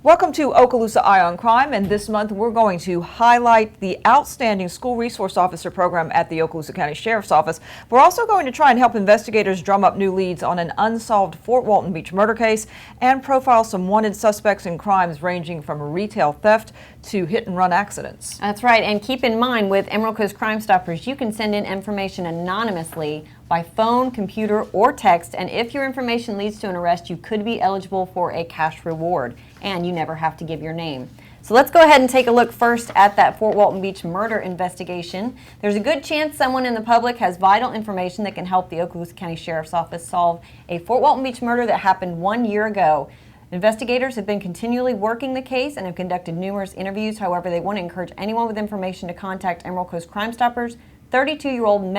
Welcome to Okaloosa Eye on Crime, and this month we're going to highlight the outstanding School Resource Officer program at the Okaloosa County Sheriff's Office. We're also going to try and help investigators drum up new leads on an unsolved Fort Walton Beach murder case and profile some wanted suspects in crimes ranging from retail theft to hit-and-run accidents. That's right, and keep in mind with Emerald Coast Crime Stoppers, you can send in information anonymously by phone, computer, or text, and if your information leads to an arrest, you could be eligible for a cash reward, and you never have to give your name. So let's go ahead and take a look first at that Fort Walton Beach murder investigation. There's a good chance someone in the public has vital information that can help the Okaloosa County Sheriff's Office solve a Fort Walton Beach murder that happened 1 year ago. Investigators have been continually working the case and have conducted numerous interviews. However, they want to encourage anyone with information to contact Emerald Coast Crime Stoppers. 32-year-old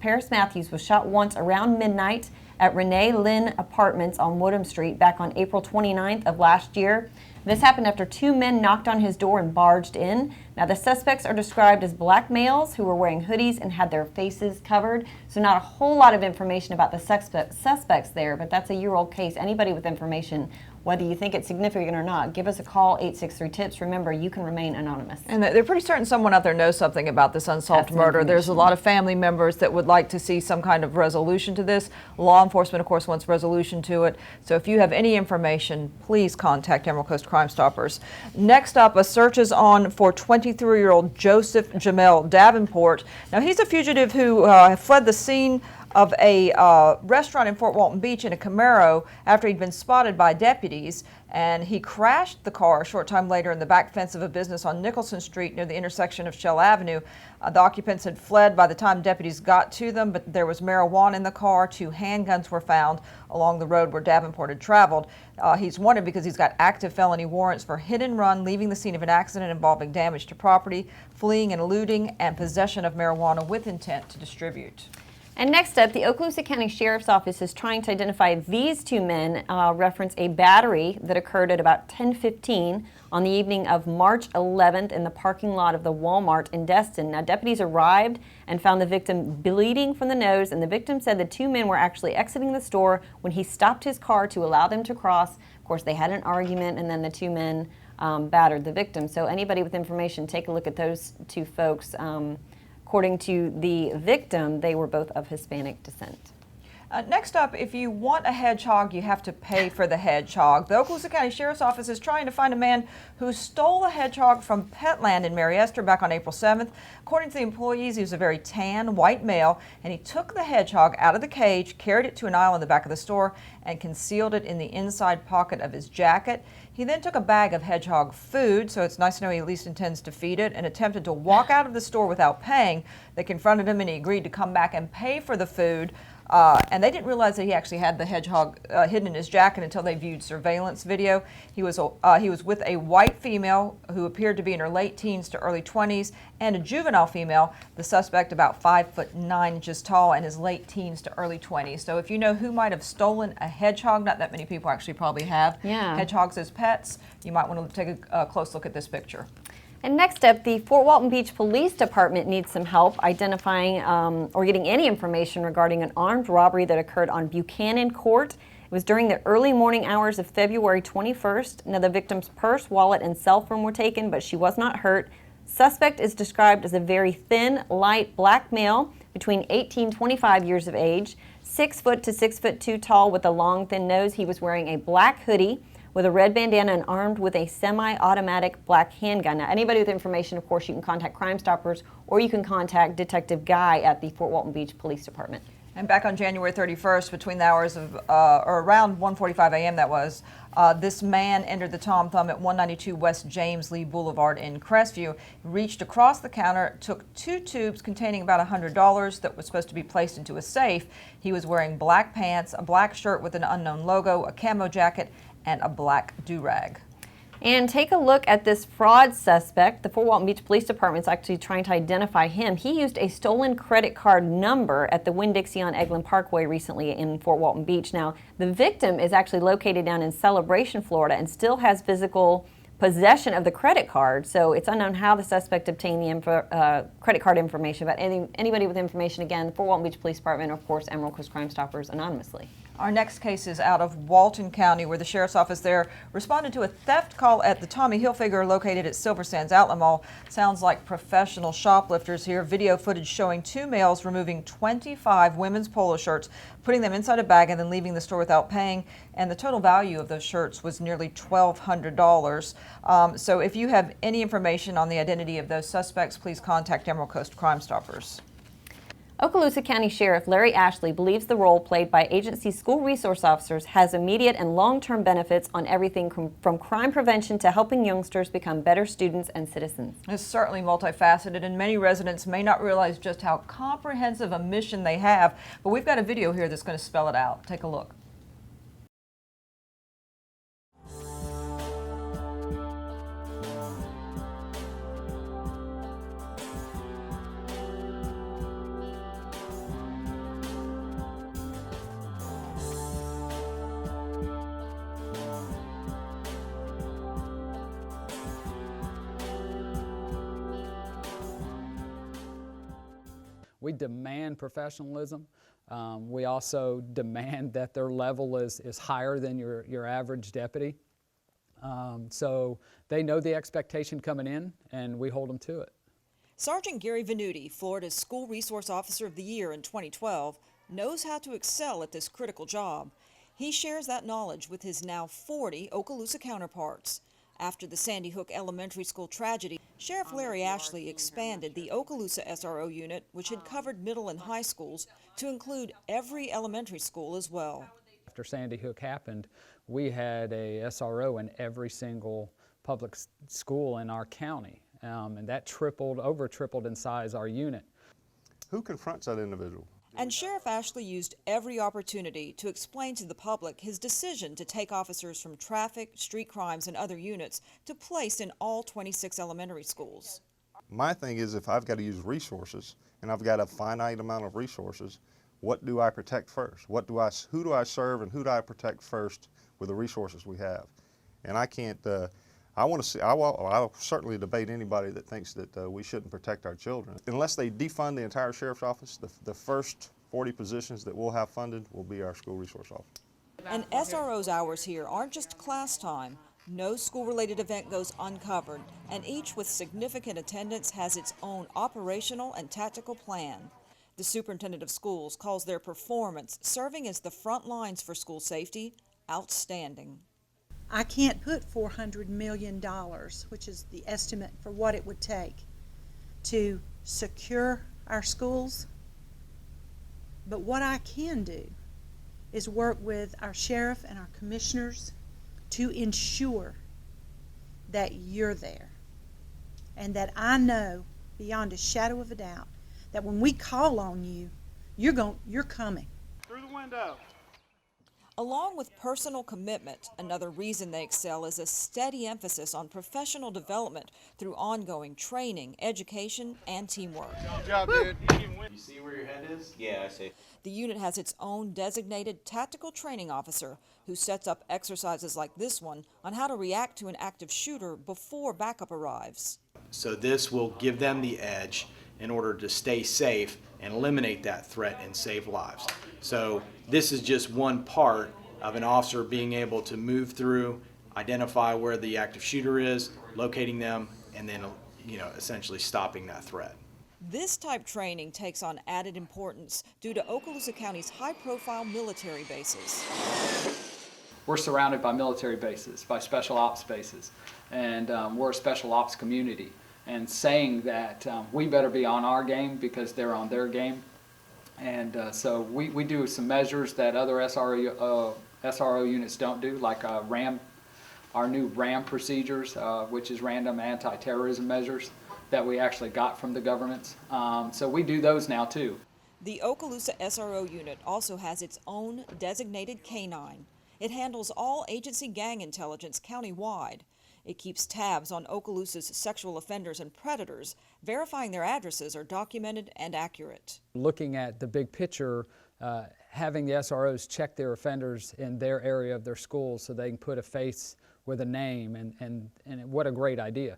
Paris Matthews, was shot once around midnight at Renee Lynn Apartments on Woodham Street back on April 29th of last year. This happened after two men knocked on his door and barged in. Now, the suspects are described as black males who were wearing hoodies and had their faces covered. So not a whole lot of information about the suspects there, but that's a year-old case. Anybody with information, whether you think it's significant or not, give us a call, 863-TIPS. Remember, you can remain anonymous. And they're pretty certain someone out there knows something about this unsolved murder. There's a lot of family members that would like to see some kind of resolution to this. Law enforcement, of course, wants resolution to it. So if you have any information, please contact Emerald Coast Crime Stoppers. Next up, a search is on for 23-year-old Joseph Jamel Davenport. Now, he's a fugitive who fled the scene of a restaurant in Fort Walton Beach in a Camaro after he'd been spotted by deputies, and he crashed the car a short time later in the back fence of a business on Nicholson Street near the intersection of Shell Avenue. The occupants had fled by the time deputies got to them, but there was marijuana in the car. 2 handguns were found along the road where Davenport had traveled. He's wanted because he's got active felony warrants for hit and run, leaving the scene of an accident involving damage to property, fleeing and eluding, and possession of marijuana with intent to distribute. And next up, the Okaloosa County Sheriff's Office is trying to identify these two men, reference a battery that occurred at about 10:15 on the evening of March 11th in the parking lot of the Walmart in Destin. Now, deputies arrived and found the victim bleeding from the nose, and the victim said the two men were actually exiting the store when he stopped his car to allow them to cross. Of course, they had an argument, and then the two men battered the victim. So anybody with information, take a look at those two folks. According to the victim, they were both of Hispanic descent. Next up, if you want a hedgehog, you have to pay for the hedgehog. The Okaloosa County Sheriff's Office is trying to find a man who stole a hedgehog from Petland in Mary Esther back on April 7th. According to the employees, he was a very tan, white male, and he took the hedgehog out of the cage, carried it to an aisle in the back of the store, and concealed it in the inside pocket of his jacket. He then took a bag of hedgehog food, so it's nice to know he at least intends to feed it, and attempted to walk out of the store without paying. They confronted him, and he agreed to come back and pay for the food. And they didn't realize that he actually had the hedgehog hidden in his jacket until they viewed surveillance video. He was with a white female who appeared to be in her late teens to early 20s, and a juvenile female, the suspect about 5'9" tall, and his late teens to early 20s. So if you know who might have stolen a hedgehog, not that many people actually probably have hedgehogs as pets, you might want to take a close look at this picture. And next up, the Fort Walton Beach Police Department needs some help identifying or getting any information regarding an armed robbery that occurred on Buchanan Court. It was during the early morning hours of February 21st. Now, the victim's purse, wallet, and cell phone were taken, but she was not hurt. Suspect is described as a very thin, light black male between 18 and 25 years of age, 6 foot to 6'2" tall with a long, thin nose. He was wearing a black hoodie with a red bandana and armed with a semi-automatic black handgun. Now, anybody with information, of course, you can contact Crime Stoppers, or you can contact Detective Guy at the Fort Walton Beach Police Department. And back on January 31st, between the hours of, or around 1:45 a.m. that was, this man entered the Tom Thumb at 192 West James Lee Boulevard in Crestview, reached across the counter, took 2 tubes containing about $100 that was supposed to be placed into a safe. He was wearing black pants, a black shirt with an unknown logo, a camo jacket, and a black do-rag. And take a look at this fraud suspect. The Fort Walton Beach Police Department is actually trying to identify him. He used a stolen credit card number at the Winn-Dixie on Eglin Parkway recently in Fort Walton Beach. Now, the victim is actually located down in Celebration, Florida, and still has physical possession of the credit card. So it's unknown how the suspect obtained the credit card information. But anybody with information, again, the Fort Walton Beach Police Department, of course, Emerald Coast Crime Stoppers anonymously. Our next case is out of Walton County, where the sheriff's office there responded to a theft call at the Tommy Hilfiger located at Silver Sands Outlet Mall. Sounds like professional shoplifters here. Video footage showing two males removing 25 women's polo shirts, putting them inside a bag and then leaving the store without paying. And the total value of those shirts was nearly $1,200. So if you have any information on the identity of those suspects, please contact Emerald Coast Crime Stoppers. Okaloosa County Sheriff Larry Ashley believes the role played by agency school resource officers has immediate and long-term benefits on everything from crime prevention to helping youngsters become better students and citizens. It's certainly multifaceted, and many residents may not realize just how comprehensive a mission they have, but we've got a video here that's going to spell it out. Take a look. We demand professionalism. We also demand that their level is higher than your average deputy. So they know the expectation coming in, and we hold them to it. Sergeant Gary Venuti, Florida's School Resource Officer of the Year in 2012, knows how to excel at this critical job. He shares that knowledge with his now 40 Okaloosa counterparts. After the Sandy Hook Elementary School tragedy, Sheriff Larry Ashley expanded the Okaloosa SRO unit, which had covered middle and high schools, to include every elementary school as well. After Sandy Hook happened, we had a SRO in every single public school in our county, and that over tripled in size our unit. Who confronts that individual? And Sheriff Ashley used every opportunity to explain to the public his decision to take officers from traffic, street crimes, and other units to place in all 26 elementary schools. My thing is, if I've got to use resources and I've got a finite amount of resources, what do I protect first? Who do I serve and who do I protect first with the resources we have? And I can't, I'll certainly debate anybody that thinks that we shouldn't protect our children. Unless they defund the entire sheriff's office, the first 40 positions that we'll have funded will be our school resource office. And SRO's hours here aren't just class time. No school-related event goes uncovered, and each with significant attendance has its own operational and tactical plan. The superintendent of schools calls their performance, serving as the front lines for school safety, outstanding. I can't put $400 million, which is the estimate for what it would take to secure our schools. But what I can do is work with our sheriff and our commissioners to ensure that you're there and that I know beyond a shadow of a doubt that when we call on you, you're coming. Through the window. Along with personal commitment, another reason they excel is a steady emphasis on professional development through ongoing training, education, and teamwork. Good job, dude. You see where your head is? Yeah, I see. The unit has its own designated tactical training officer who sets up exercises like this one on how to react to an active shooter before backup arrives. So this will give them the edge in order to stay safe and eliminate that threat and save lives. So this is just one part of an officer being able to move through, identify where the active shooter is, locating them, and then essentially stopping that threat. This type training takes on added importance due to Okaloosa County's high-profile military bases. We're surrounded by military bases, by special ops bases, and we're a special ops community. And saying that we better be on our game because they're on their game. And so we do some measures that other SRO units don't do, like our new RAM procedures, which is random anti-terrorism measures that we actually got from the governments. So we do those now too. The Okaloosa SRO unit also has its own designated K-9. It handles all agency gang intelligence countywide. It keeps tabs on Okaloosa's sexual offenders and predators, verifying their addresses are documented and accurate. Looking at the big picture, having the SROs check their offenders in their area of their schools so they can put a face with a name, and what a great idea.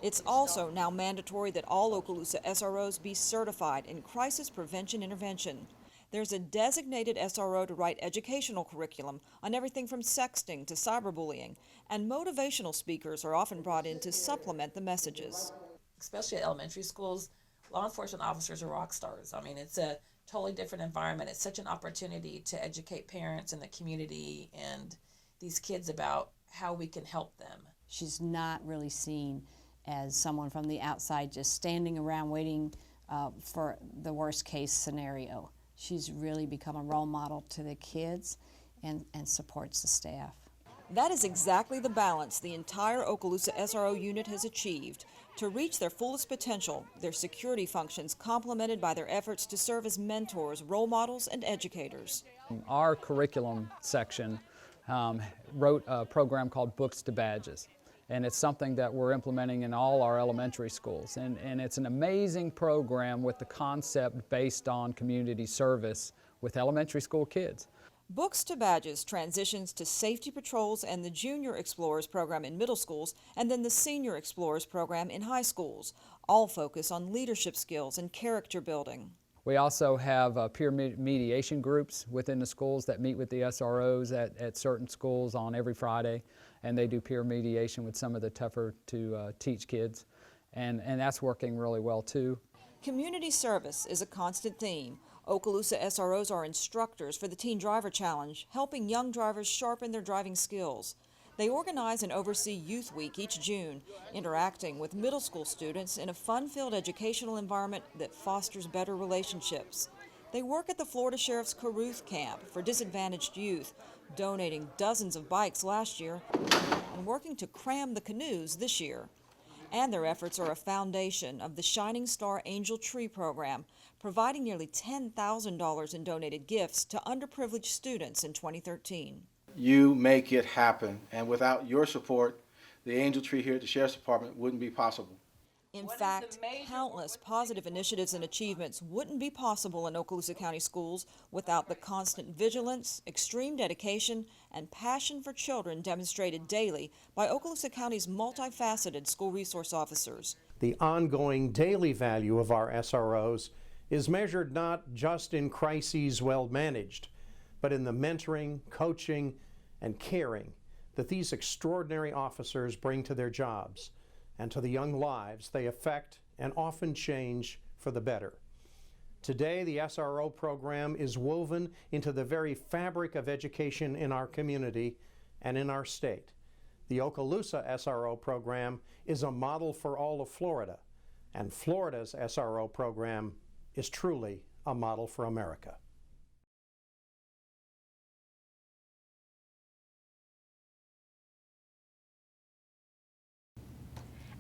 It's also now mandatory that all Okaloosa SROs be certified in crisis prevention intervention. There's a designated SRO to write educational curriculum on everything from sexting to cyberbullying, and motivational speakers are often brought in to supplement the messages. Especially at elementary schools, law enforcement officers are rock stars. I mean, it's a totally different environment. It's such an opportunity to educate parents and the community and these kids about how we can help them. She's not really seen as someone from the outside just standing around waiting for the worst case scenario. She's really become a role model to the kids and supports the staff. That is exactly the balance the entire Okaloosa SRO unit has achieved. To reach their fullest potential, their security functions complemented by their efforts to serve as mentors, role models, and educators. Our curriculum section wrote a program called Books to Badges. And it's something that we're implementing in all our elementary schools. And it's an amazing program with the concept based on community service with elementary school kids. Books to Badges transitions to Safety Patrols and the Junior Explorers program in middle schools, and then the Senior Explorers program in high schools. All focus on leadership skills and character building. We also have peer mediation groups within the schools that meet with the SROs at certain schools on every Friday, and they do peer mediation with some of the tougher to teach kids, and that's working really well too. Community service is a constant theme. Okaloosa SROs are instructors for the Teen Driver Challenge, helping young drivers sharpen their driving skills. They organize and oversee Youth Week each June, interacting with middle school students in a fun-filled educational environment that fosters better relationships. They work at the Florida Sheriff's Caruth Camp for disadvantaged youth, donating dozens of bikes last year and working to cram the canoes this year. And their efforts are a foundation of the Shining Star Angel Tree program, providing nearly $10,000 in donated gifts to underprivileged students in 2013. You make it happen, and without your support, the Angel Tree here at the Sheriff's Department wouldn't be possible. In fact, countless positive initiatives and achievements wouldn't be possible in Okaloosa County schools without the constant vigilance, extreme dedication, and passion for children demonstrated daily by Okaloosa County's multifaceted school resource officers. The ongoing daily value of our SROs is measured not just in crises well managed, but in the mentoring, coaching, and caring that these extraordinary officers bring to their jobs and to the young lives they affect and often change for the better. Today, the SRO program is woven into the very fabric of education in our community and in our state. The Okaloosa SRO program is a model for all of Florida, and Florida's SRO program is truly a model for America.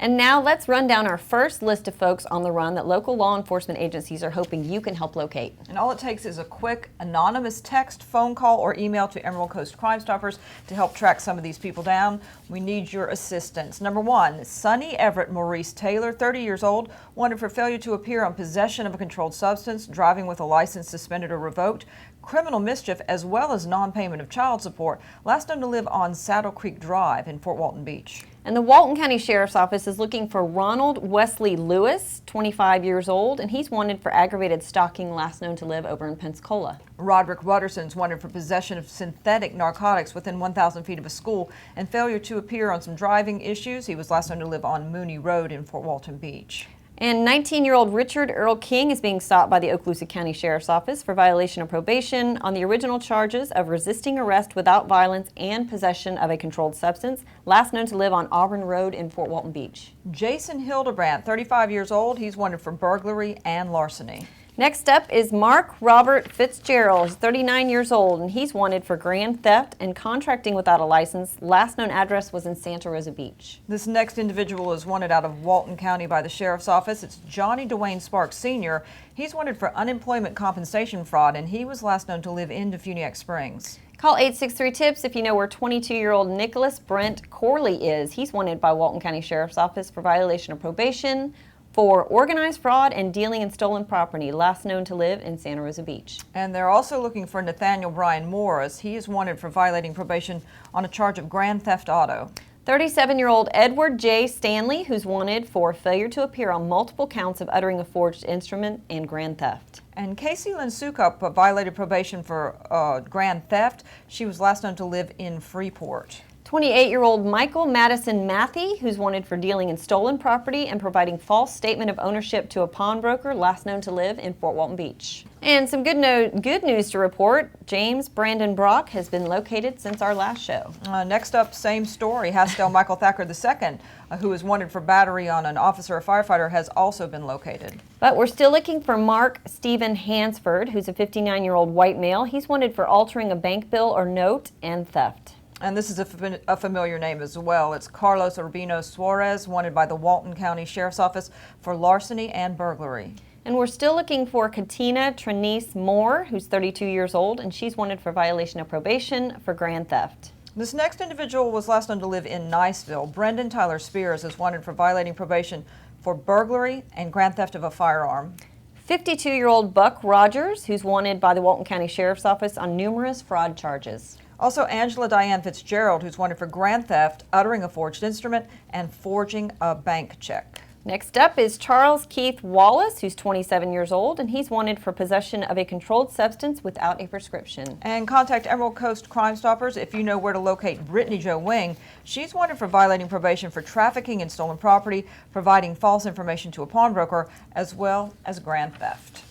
And now let's run down our first list of folks on the run that local law enforcement agencies are hoping you can help locate. And all it takes is a quick anonymous text, phone call, or email to Emerald Coast Crime Stoppers to help track some of these people down. We need your assistance. Number one, Sonny Maurice Taylor, 30 years old, wanted for failure to appear on possession of a controlled substance, driving with a license suspended or revoked, criminal mischief, as well as non-payment of child support. Last known to live on Saddle Creek Drive in Fort Walton Beach. And the Walton County Sheriff's Office is looking for Ronald Wesley Lewis, 25 years old, and he's wanted for aggravated stalking, last known to live over in Pensacola. Roderick Rutterson's wanted for possession of synthetic narcotics within 1,000 feet of a school and failure to appear on some driving issues. He was last known to live on Mooney Road in Fort Walton Beach. And 19-year-old Richard Earl King is being sought by the Okaloosa County Sheriff's Office for violation of probation on the original charges of resisting arrest without violence and possession of a controlled substance, last known to live on Auburn Road in Fort Walton Beach. Jason Hildebrant, 35 years old, he's wanted for burglary and larceny. Next up is Mark Robert Fitzgerald. He's 39 years old, and he's wanted for grand theft and contracting without a license. Last known address was in Santa Rosa Beach. This next individual is wanted out of Walton County by the Sheriff's Office. It's Johnny Dwayne Sparks Sr. He's wanted for unemployment compensation fraud, and he was last known to live in Defuniak Springs. Call 863-TIPS if you know where 22-year-old Nicholas Brent Corley is. He's wanted by Walton County Sheriff's Office for violation of probation, for organized fraud and dealing in stolen property, last known to live in Santa Rosa Beach. And they're also looking for Nathaniel Morris. He is wanted for violating probation on a charge of grand theft auto. 37-year-old Edward J. Stanley, who's wanted for failure to appear on multiple counts of uttering a forged instrument and grand theft. And Casey Lynn Sukup violated probation for grand theft. She was last known to live in Freeport. 28-year-old Michael Madison Mathie, who's wanted for dealing in stolen property and providing false statement of ownership to a pawnbroker, last known to live in Fort Walton Beach. And some good news to report. James Brandon Brock has been located since our last show. Next up, same story. Hasdale Michael Thacker II, who is wanted for battery on an officer or firefighter, has also been located. But we're still looking for Mark Stephen Hansford, who's a 59-year-old white male. He's wanted for altering a bank bill or note and theft. And this is a familiar name as well. It's Carlos Urbino Suarez, wanted by the Walton County Sheriff's Office for larceny and burglary. And we're still looking for Katina Trenice Moore, who's 32 years old, and she's wanted for violation of probation for grand theft. This next individual was last known to live in Niceville. Brendan Tyler Spears is wanted for violating probation for burglary and grand theft of a firearm. 52-year-old Buck Rogers, who's wanted by the Walton County Sheriff's Office on numerous fraud charges. Also, Angela Diane Fitzgerald, who's wanted for grand theft, uttering a forged instrument, and forging a bank check. Next up is Charles Keith Wallace, who's 27 years old, and he's wanted for possession of a controlled substance without a prescription. And contact Emerald Coast Crime Stoppers if you know where to locate Brittany Wing. She's wanted for violating probation for trafficking in stolen property, providing false information to a pawnbroker, as well as grand theft.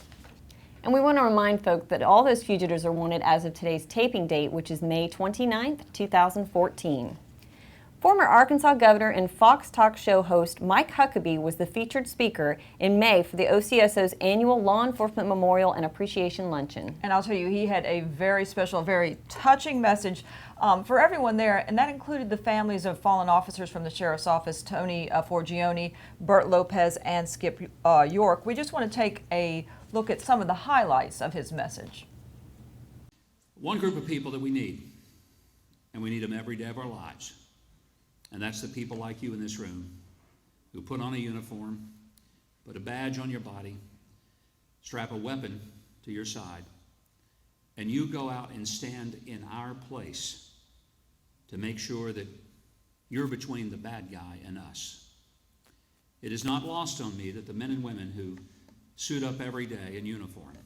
And we want to remind folks that all those fugitives are wanted as of today's taping date, which is May 29th, 2014. Former Arkansas Governor and Fox Talk Show host Mike Huckabee was the featured speaker in May for the OCSO's annual Law Enforcement Memorial and Appreciation Luncheon. And I'll tell you, he had a very special, very touching message for everyone there, and that included the families of fallen officers from the Sheriff's Office, Tony Forgione, Bert Lopez, and Skip York. We just want to take a look at some of the highlights of his message. One group of people that we need, and we need them every day of our lives, and that's the people like you in this room who put on a uniform, put a badge on your body, strap a weapon to your side, and you go out and stand in our place to make sure that you're between the bad guy and us. It is not lost on me that the men and women who suit up every day in uniform,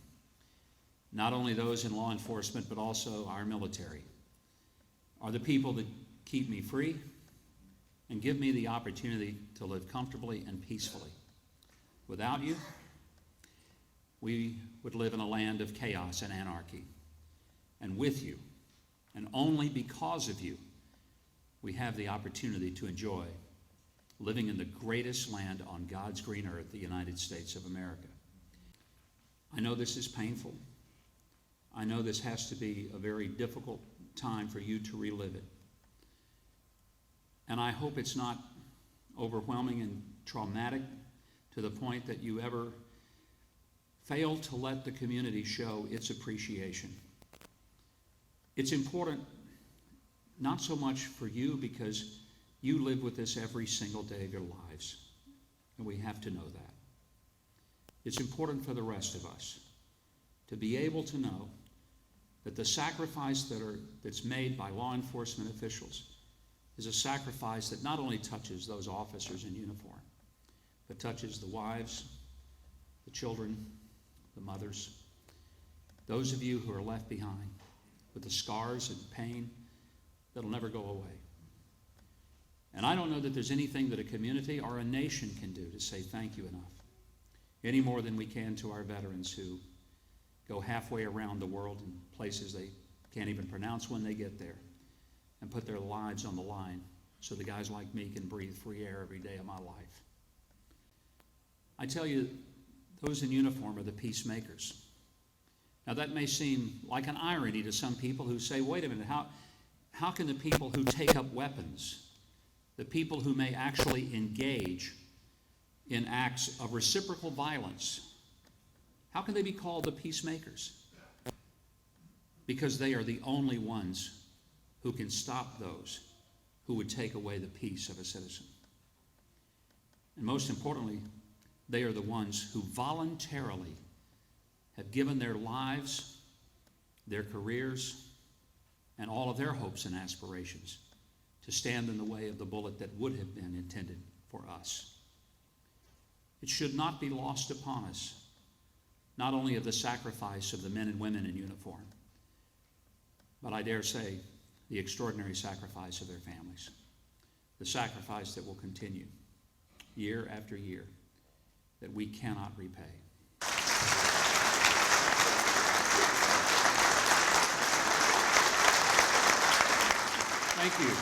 not only those in law enforcement but also our military, are the people that keep me free and give me the opportunity to live comfortably and peacefully. Without you, we would live in a land of chaos and anarchy. And with you, and only because of you, we have the opportunity to enjoy living in the greatest land on God's green earth, the United States of America. I know this is painful. I know this has to be a very difficult time for you to relive it. And I hope it's not overwhelming and traumatic to the point that you ever fail to let the community show its appreciation. It's important not so much for you because you live with this every single day of your lives, and we have to know that. It's important for the rest of us to be able to know that the sacrifice that's made by law enforcement officials is a sacrifice that not only touches those officers in uniform, but touches the wives, the children, the mothers, those of you who are left behind with the scars and pain that'll never go away. And I don't know that there's anything that a community or a nation can do to say thank you enough, any more than we can to our veterans who go halfway around the world in places they can't even pronounce when they get there and put their lives on the line so the guys like me can breathe free air every day of my life. I tell you, those in uniform are the peacemakers. Now that may seem like an irony to some people who say, wait a minute, how can the people who take up weapons, the people who may actually engage in acts of reciprocal violence, how can they be called the peacemakers? Because they are the only ones who can stop those who would take away the peace of a citizen. And most importantly, they are the ones who voluntarily have given their lives, their careers, and all of their hopes and aspirations to stand in the way of the bullet that would have been intended for us. It should not be lost upon us, not only of the sacrifice of the men and women in uniform, but I dare say the extraordinary sacrifice of their families, the sacrifice that will continue year after year, that we cannot repay. Thank you.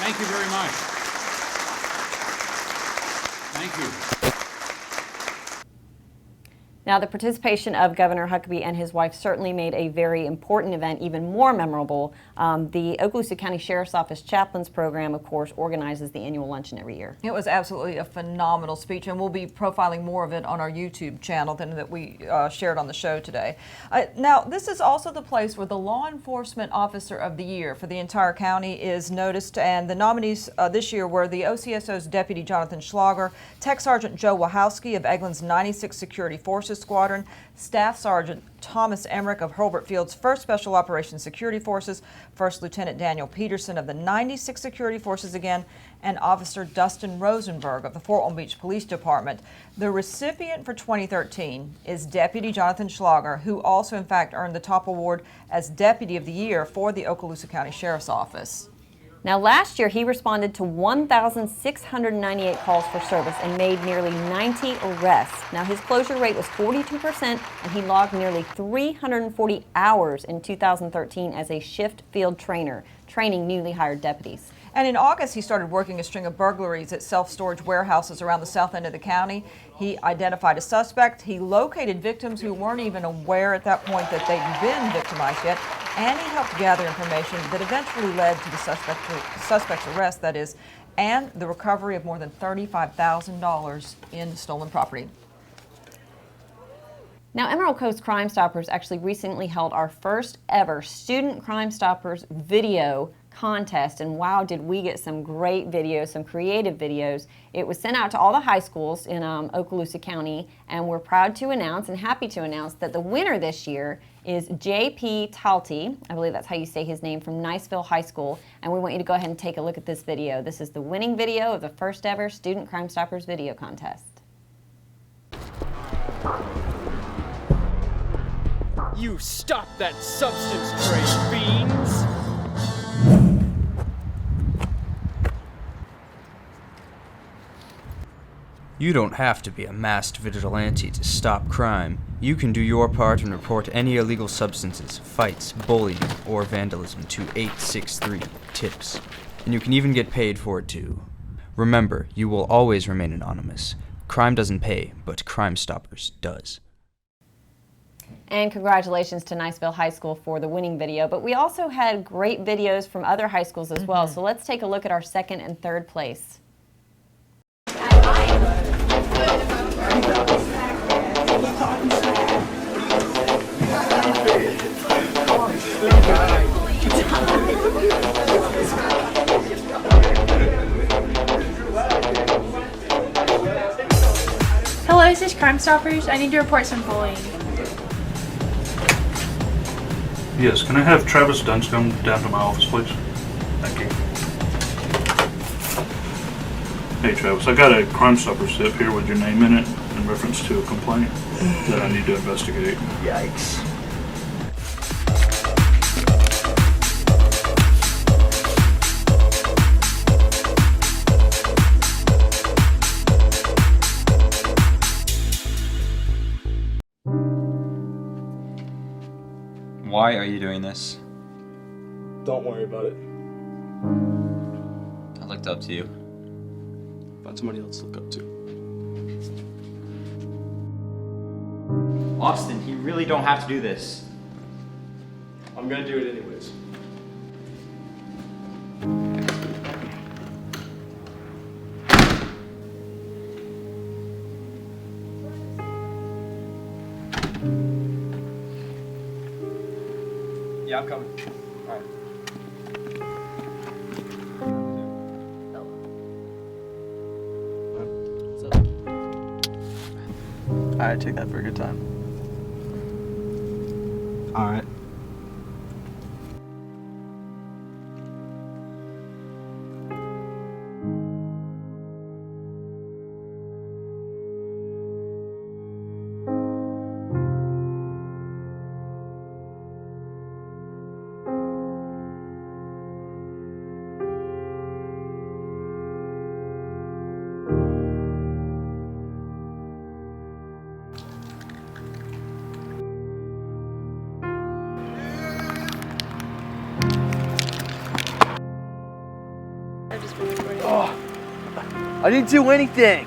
Thank you very much. Thank you. Now, the participation of Governor Huckabee and his wife certainly made a very important event even more memorable. The Okaloosa County Sheriff's Office Chaplains Program, of course, organizes the annual luncheon every year. It was absolutely a phenomenal speech, and we'll be profiling more of it on our YouTube channel than that we shared on the show today. Now, this is also the place where the Law Enforcement Officer of the Year for the entire county is noticed, and the nominees this year were the OCSO's Deputy Jonathan Schlager, Tech Sergeant Joe Wachowski of Eglin's 96th Security Forces Squadron, Staff Sergeant Thomas Emmerich of Hurlburt Field's 1st Special Operations Security Forces, 1st Lieutenant Daniel Peterson of the 96th Security Forces again, and Officer Dustin Rosenberg of the Fort Walton Beach Police Department. The recipient for 2013 is Deputy Jonathan Schlager, who also in fact earned the top award as Deputy of the Year for the Okaloosa County Sheriff's Office. Now, last year he responded to 1,698 calls for service and made nearly 90 arrests. Now, his closure rate was 42%, and he logged nearly 340 hours in 2013 as a shift field trainer, training newly hired deputies. And in August, he started working a string of burglaries at self-storage warehouses around the south end of the county. He identified a suspect. He located victims who weren't even aware at that point that they'd been victimized yet. And he helped gather information that eventually led to the suspect's arrest, that is, and the recovery of more than $35,000 in stolen property. Now, Emerald Coast Crime Stoppers actually recently held our first ever Student Crime Stoppers video contest, and wow, did we get some great videos, some creative videos. It was sent out to all the high schools in Okaloosa County, and we're proud to announce and happy to announce that the winner this year is J.P. Talty, I believe that's how you say his name, from Niceville High School, and we want you to go ahead and take a look at this video. This is the winning video of the first ever Student Crime Stoppers video contest. You stop that substance trade, fiends! You don't have to be a masked vigilante to stop crime. You can do your part and report any illegal substances, fights, bullying, or vandalism to 863-TIPS. And you can even get paid for it too. Remember, you will always remain anonymous. Crime doesn't pay, but Crime Stoppers does. And congratulations to Niceville High School for the winning video, but we also had great videos from other high schools as well, so let's take a look at our second and third place. Hello, this is Crime Stoppers. I need to report some bullying. Yes, can I have Travis Dunst come down to my office, please? Thank you. Hey Travis, I got a Crime Stoppers slip here with your name in it in reference to a complaint that I need to investigate. Yikes. Why are you doing this? Don't worry about it. I looked up to you. Find somebody else to look up to. Austin, you really don't have to do this. I'm gonna do it anyways. Yeah, I'm coming. All right. I take that for a good time. All right. I didn't do anything.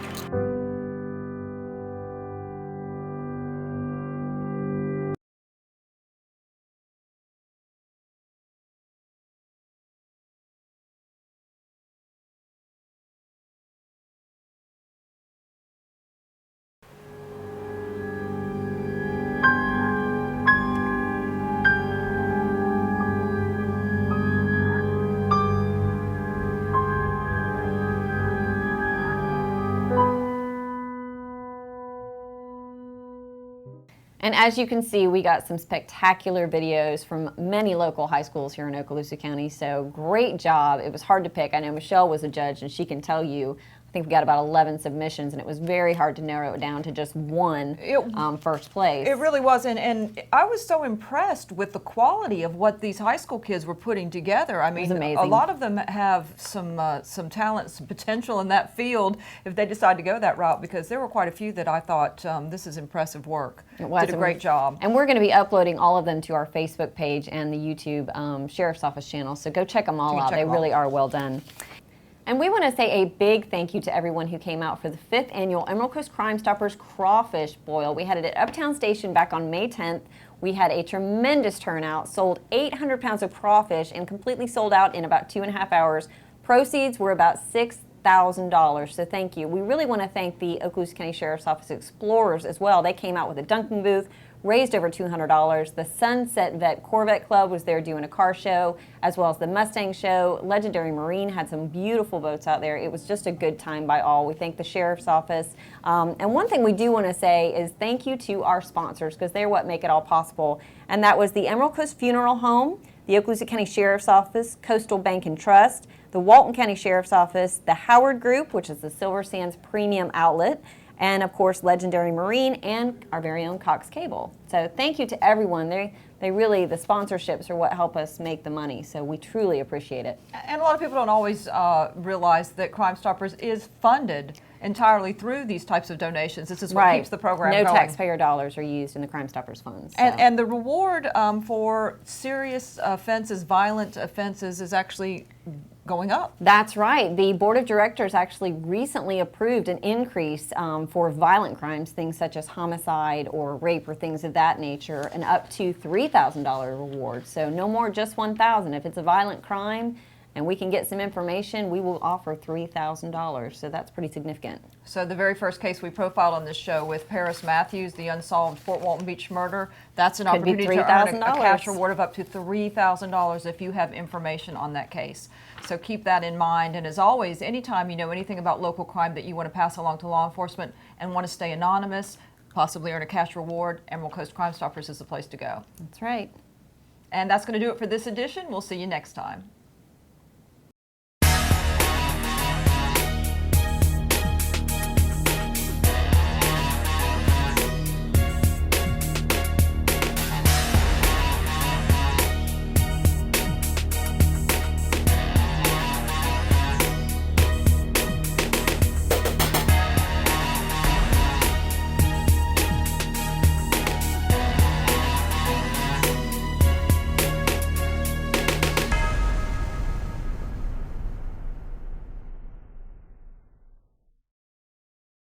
And as you can see, we got some spectacular videos from many local high schools here in Okaloosa County, so great job. It was hard to pick. I know Michelle was a judge, and she can tell you, I think we got about 11 submissions, and it was very hard to narrow it down to just one first place. It really was, and I was so impressed with the quality of what these high school kids were putting together. I mean, amazing. A lot of them have some talent, some potential in that field if they decide to go that route, because there were quite a few that I thought, this is impressive work. It was. Did a great job. And we're going to be uploading all of them to our Facebook page and the YouTube Sheriff's Office channel, so go check them all out. They really are well done. And we want to say a big thank you to everyone who came out for the 5th annual Emerald Coast Crime Stoppers Crawfish Boil. We had it at Uptown Station back on May 10th. We had a tremendous turnout, sold 800 pounds of crawfish, and completely sold out in about 2.5 hours. Proceeds were about $6,000, so thank you. We really want to thank the Okaloosa County Sheriff's Office Explorers as well. They came out with a dunking booth, raised over $200. The Sunset Vet Corvette Club was there doing a car show, as well as the Mustang Show. Legendary Marine had some beautiful boats out there. It was just a good time by all. We thank the Sheriff's Office. And one thing we do want to say is thank you to our sponsors, because they're what make it all possible. And that was the Emerald Coast Funeral Home, the Okaloosa County Sheriff's Office, Coastal Bank and Trust, the Walton County Sheriff's Office, the Howard Group, which is the Silver Sands Premium Outlet, and of course Legendary Marine, and our very own Cox Cable. So thank you to everyone. They really, the sponsorships are what help us make the money, so we truly appreciate it. And a lot of people don't always realize that Crime Stoppers is funded entirely through these types of donations. This is what keeps the program going. No taxpayer dollars are used in the Crime Stoppers funds. So. And the reward for serious offenses, violent offenses, is actually going up. That's right. The Board of Directors actually recently approved an increase for violent crimes, things such as homicide or rape or things of that nature, and up to $3,000 reward. So no more just $1,000. If it's a violent crime and we can get some information, we will offer $3,000. So that's pretty significant. So the very first case we profiled on this show with Paris Matthews, the unsolved Fort Walton Beach murder, that's an opportunity to earn a cash reward of up to $3,000 if you have information on that case. So keep that in mind. And as always, anytime you know anything about local crime that you want to pass along to law enforcement and want to stay anonymous, possibly earn a cash reward, Emerald Coast Crime Stoppers is the place to go. That's right. And that's going to do it for this edition. We'll see you next time.